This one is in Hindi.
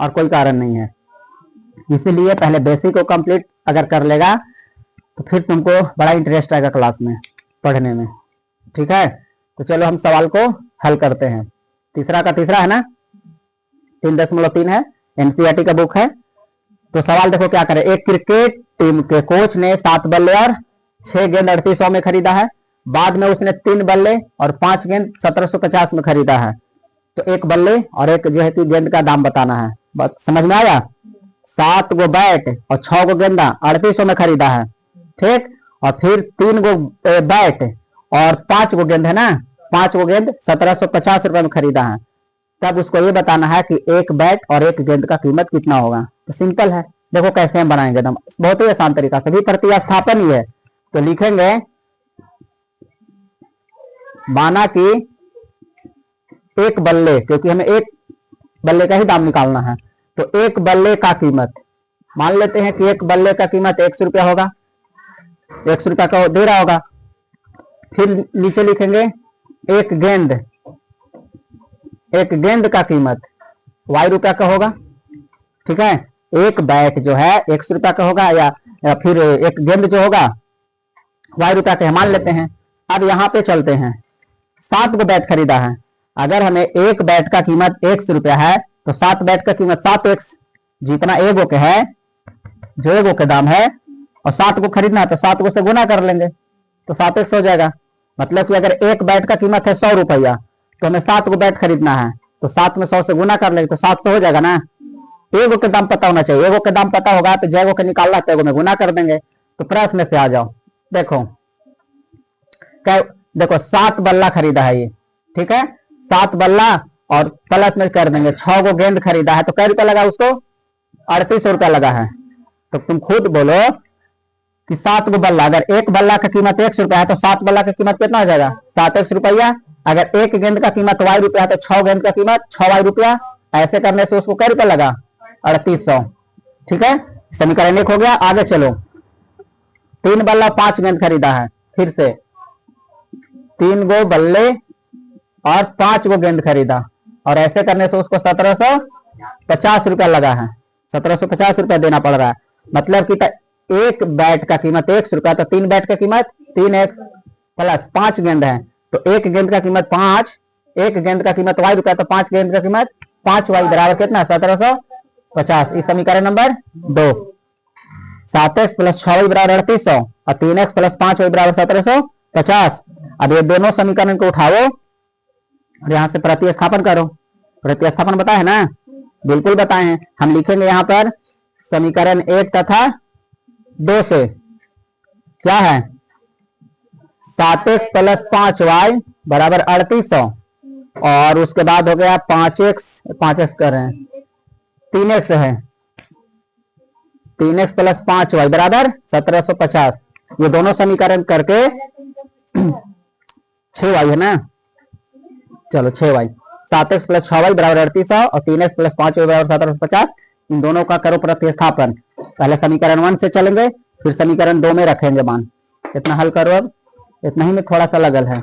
और कोई कारण नहीं है। इसीलिए पहले बेसिक को कंप्लीट अगर कर लेगा तो फिर तुमको बड़ा इंटरेस्ट आएगा क्लास में पढ़ने में। ठीक है, तो चलो हम सवाल को हल करते हैं। तीसरा का तीसरा है ना, 3.3 है, एनसीईआरटी का बुक है। तो सवाल देखो क्या करे। एक क्रिकेट टीम के कोच ने 7 बल्ले और 6 गेंद 3800 में खरीदा है। बाद में उसने 3 बल्ले और 5 गेंद 1750 में खरीदा है। तो एक बल्ले और एक जो है कि गेंद का दाम बताना है। बात समझ में आया? 7 गो बैट और 6 गो गेंदा 3800 में खरीदा है। ठीक, और फिर 3 गो बैट और 5 गो गेंद है ना, 5 गो गेंद 1750 रुपए में खरीदा है। तब उसको ये बताना है कि एक बैट और एक गेंद का कीमत कितना होगा। तो सिंपल है, देखो कैसे हम बनाएंगे एकदम बहुत ही आसान तरीका से, भी प्रतिस्थापन ही है। तो लिखेंगे माना कि एक बल्ले, क्योंकि हमें एक बल्ले का ही दाम निकालना है, तो एक बल्ले का कीमत मान लेते हैं कि एक बल्ले का कीमत 100 रुपया होगा, 100 रुपया का दे रहा होगा। फिर नीचे लिखेंगे एक गेंद का कीमत y रुपया का होगा। ठीक है, एक बैट जो है 100 रुपया का होगा, या फिर एक गेंद जो होगा y रुपया का मान लेते हैं। अब यहाँ पे चलते हैं, 7 गो बैट खरीदा है। अगर हमें एक बैट का कीमत 100 रुपया है तो 7 बैट का कीमत 7x, जितना एगो के है, जो एगो के दाम है, और 7 को खरीदना है तो 7 को से गुना कर लेंगे तो 7x हो जाएगा। मतलब कि अगर एक बैट का कीमत है 100 रुपया तो हमें 7 गो बैट खरीदना है, तो 7 में 100 से गुना कर लेंगे तो 700 हो जाएगा ना। एगो के दाम पता होना चाहिए, एगो के दाम पता होगा तो जैगो के निकालना तो एगो में गुना कर देंगे। तो प्रश्न से आ जाओ, देखो 7 बल्ला खरीदा है ये। ठीक है, 7 बल्ला और प्लस में कर देंगे 6 गो गेंद खरीदा है, तो कै रुपया लगा उसको? 3800 रुपया लगा है। तो तुम खुद बोलो कि 7 गो बल्ला, अगर एक बल्ला का कीमत 100 रुपया है तो 7 बल्ला का कीमत कितना हो जाएगा? 7x रुपया। अगर एक गेंद का कीमत y रुपया है तो 6 गेंद का कीमत 6y रुपया। ऐसे करने से उसको कै रुपया लगा? 3800। ठीक है, समीकरण 1 हो गया। आगे चलो, 3 बल्ला 5 गेंद खरीदा है। फिर से 3 गो बल्ले और 5 गो गेंद खरीदा, और ऐसे करने से उसको 1750 रुपया लगा है। 1750 रुपया देना पड़ रहा है। मतलब कि एक बैट का कीमत 100 रुपया, तो 3 बैट का कीमत 3x प्लस 5 गेंद है तो एक गेंद का कीमत 5, एक गेंद का कीमत y रुपया, तो 5 गेंद का कीमत 5y बराबर कितना? 1750। इस समीकरण नंबर 2, 7x प्लस 6y बराबर 3800 और 3x प्लस 5y बराबर 1750। अब ये दोनों समीकरण को उठाओ और यहां से प्रतिस्थापन करो। प्रतिस्थापन बताए है ना? बिल्कुल बताए हैं। हम लिखेंगे यहां पर समीकरण 1 तथा 2 से क्या है? 7x प्लस 5y बराबर 3800, और उसके बाद हो गया 5x कर रहे हैं, 3x है, 3x प्लस 5y बराबर 1750। ये दोनों समीकरण करके 6y है ना, चलो 6y, 7x प्लस 6y बराबर 3800 और 3x प्लस 5y बराबर 1750। इन दोनों का करो प्रतिस्थापन। पहले समीकरण 1 से चलेंगे, फिर समीकरण 2 में रखेंगे मान। इतना हल करो। अब इतना ही में थोड़ा सा लगल है।